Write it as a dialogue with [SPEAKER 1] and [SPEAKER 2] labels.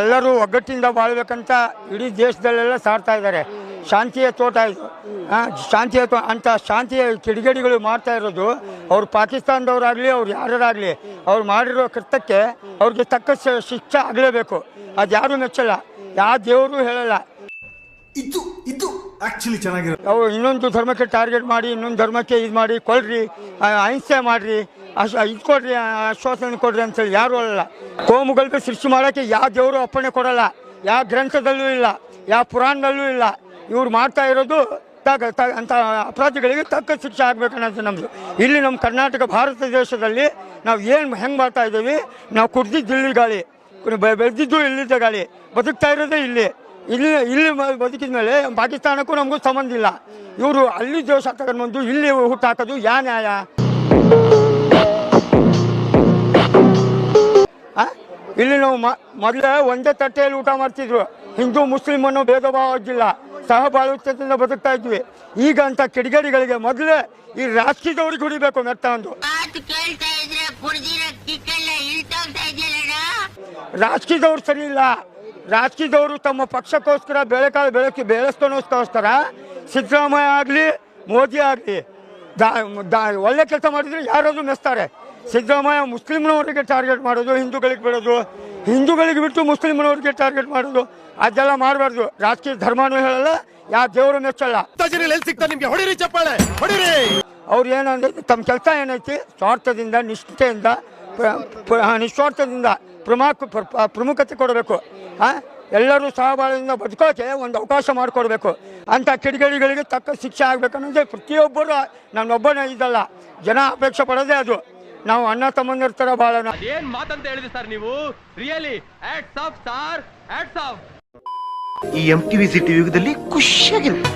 [SPEAKER 1] ಎಲ್ಲರೂ ಒಗ್ಗಟ್ಟಿಂದ ಬಾಳ್ಬೇಕಂತ ಇಡೀ ದೇಶದಲ್ಲೆಲ್ಲ ಸಾರ್ತಾ ಇದ್ದಾರೆ. ಶಾಂತಿಯ ತೋಟ ಇದು, ಶಾಂತಿಯ ಕಿಡಿಗೇಡಿಗಳು ಮಾಡ್ತಾ ಇರೋದು. ಅವ್ರು ಪಾಕಿಸ್ತಾನದವರಾಗಲಿ ಅವ್ರು ಯಾರಾಗಲಿ ಅವ್ರು ಮಾಡಿರೋ ಕೃತ್ಯಕ್ಕೆ ಅವ್ರಿಗೆ ತಕ್ಕ ಶಿಕ್ಷೆ ಆಗಲೇಬೇಕು. ಅದು ಯಾರೂ ಮೆಚ್ಚಲ್ಲ, ಯಾವ ದೇವರು ಹೇಳಲ್ಲ.
[SPEAKER 2] ಇದು ಆಕ್ಚುಲಿ ಚೆನ್ನಾಗಿರೋ
[SPEAKER 1] ಅವ್ರು ಇನ್ನೊಂದು ಧರ್ಮಕ್ಕೆ ಟಾರ್ಗೆಟ್ ಮಾಡಿ ಇನ್ನೊಂದು ಧರ್ಮಕ್ಕೆ ಇದು ಮಾಡಿ ಕೊಡ್ರಿ, ಅಹಿಂಸೆ ಮಾಡಿರಿ, ಇದು ಕೊಡ್ರಿ, ಆಶ್ವಾಸನೆ ಕೊಡ್ರಿ ಅಂತೇಳಿ ಯಾರು ಅಲ್ಲ. ಕೋಮುಗಳಿಗೆ ಸೃಷ್ಟಿ ಮಾಡೋಕ್ಕೆ ಯಾವ ದೇವರು ಅಪ್ಪಣೆ ಕೊಡಲ್ಲ, ಯಾವ ಗ್ರಂಥದಲ್ಲೂ ಇಲ್ಲ, ಯಾವ ಪುರಾಣದಲ್ಲೂ ಇಲ್ಲ. ಇವ್ರು ಮಾಡ್ತಾ ಇರೋದು ಅಂತ ಅಪರಾಧಿಗಳಿಗೆ ತಕ್ಕ ಶಿಕ್ಷೆ ಆಗಬೇಕನ್ನೋದು ನಮ್ಮದು. ಇಲ್ಲಿ ನಮ್ಮ ಕರ್ನಾಟಕ ಭಾರತ ದೇಶದಲ್ಲಿ ನಾವು ಹೆಂಗೆ ಮಾಡ್ತಾ ಇದ್ದೀವಿ, ನಾವು ಕುಡ್ದಿದ್ದು ಇಲ್ಲಿ ಗಾಳಿ, ಬೆಳೆದಿದ್ದು ಇಲ್ಲಿದ್ದ ಗಾಳಿ, ಬದುಕ್ತಾ ಇರೋದೇ ಇಲ್ಲಿ ಬದುಕಿದ ಮೇಲೆ ಪಾಕಿಸ್ತಾನಕ್ಕೂ ನಮಗೂ ಸಂಬಂಧ ಇಲ್ಲ. ಇವರು ಅಲ್ಲಿ ದೇಶ ತಗೊಂಡ್ಬಂದು ಇಲ್ಲಿ ಹುಟ್ಟು ಹಾಕೋದು ಯಾ ನ್ಯಾಯ? ಇಲ್ಲಿ ನಾವು ಮೊದಲೇ ಒಂದೇ ತಟ್ಟೆಯಲ್ಲಿ ಊಟ ಮಾಡ್ತಿದ್ರು. ಹಿಂದೂ ಮುಸ್ಲಿಮ್ ಅನ್ನೋ ಭೇದ ಭಾವ ಆಗಿಲ್ಲ, ಸಹಬಾಳ್ವೆಯಿಂದ ಬದುಕ್ತಾ ಇದ್ವಿ. ಈಗ ಅಂತ ಕಿಡಿಗೇಡಿಗಳಿಗೆ ಮೊದಲೇ ಈ ರಾಜಕೀಯದವ್ರಿಗೆ ಹೊಡಿಬೇಕು ಮೆತ್ತ ಒಂದು. ರಾಜಕೀಯದವ್ರು ಸರಿ ಇಲ್ಲ. ರಾಜಕೀಯದವರು ತಮ್ಮ ಪಕ್ಷಕ್ಕೋಸ್ಕರ ಬೆಳೆಸ್ಕೊಳೋಸ್ಕರ ಸಿದ್ದರಾಮಯ್ಯ ಆಗಲಿ ಮೋದಿ ಆಗಲಿ ಒಳ್ಳೆ ಕೆಲಸ ಮಾಡಿದ್ರೆ ಯಾರಾದರೂ ಮೆಚ್ತಾರೆ. ಸಿದ್ದರಾಮಯ್ಯ ಮುಸ್ಲಿಮ್ನವರಿಗೆ ಟಾರ್ಗೆಟ್ ಮಾಡೋದು, ಹಿಂದೂಗಳಿಗೆ ಬಿಡೋದು, ಹಿಂದೂಗಳಿಗೆ ಬಿಟ್ಟು ಮುಸ್ಲಿಮ್ನವ್ರಿಗೆ ಟಾರ್ಗೆಟ್ ಮಾಡೋದು, ಅದೆಲ್ಲ ಮಾಡಬಾರ್ದು. ರಾಜಕೀಯ ಧರ್ಮನೂ ಹೇಳಲ್ಲ, ಯಾವ ದೇವರು ಮೆಚ್ಚಲ್ಲ. ಅವ್ರು ಏನಂದ್ರೆ ತಮ್ಮ ಕೆಲಸ ಏನೈತಿ ಸ್ವಾರ್ಥದಿಂದ ನಿಸ್ವಾರ್ಥದಿಂದ ಪ್ರಮುಖತೆ ಕೊಡಬೇಕು. ಎಲ್ಲರೂ ಸಹಬಾಳ್ವೆಯಿಂದ ಬದುಕೋಕೆ ಒಂದು ಅವಕಾಶ ಮಾಡಿಕೊಡ್ಬೇಕು. ಅಂಥ ಕಿಡಿಗೇಡಿಗಳಿಗೆ ತಕ್ಕ ಶಿಕ್ಷೆ ಆಗಬೇಕನ್ನೋದೇ ಪ್ರತಿಯೊಬ್ಬರು, ನನ್ನೊಬ್ಬನೇ ಇದಲ್ಲ, ಜನ ಅಪೇಕ್ಷೆ ಪಡೋದೇ ಅದು. ನಾವು ಅಣ್ಣ ತಮ್ಮಂದಿರ ಥರ ಬಾಳೋಣ.
[SPEAKER 3] ಏನ್ ಮಾತಂತ ಹೇಳಿದ್ರಿ ಸರ್ ನೀವು? Really hats off sir, hats off.
[SPEAKER 2] ಈ MTV ಸಿಟಿ ಯುಗದಲ್ಲಿ ಖುಷಿಯಾಗಿರುತ್ತೆ.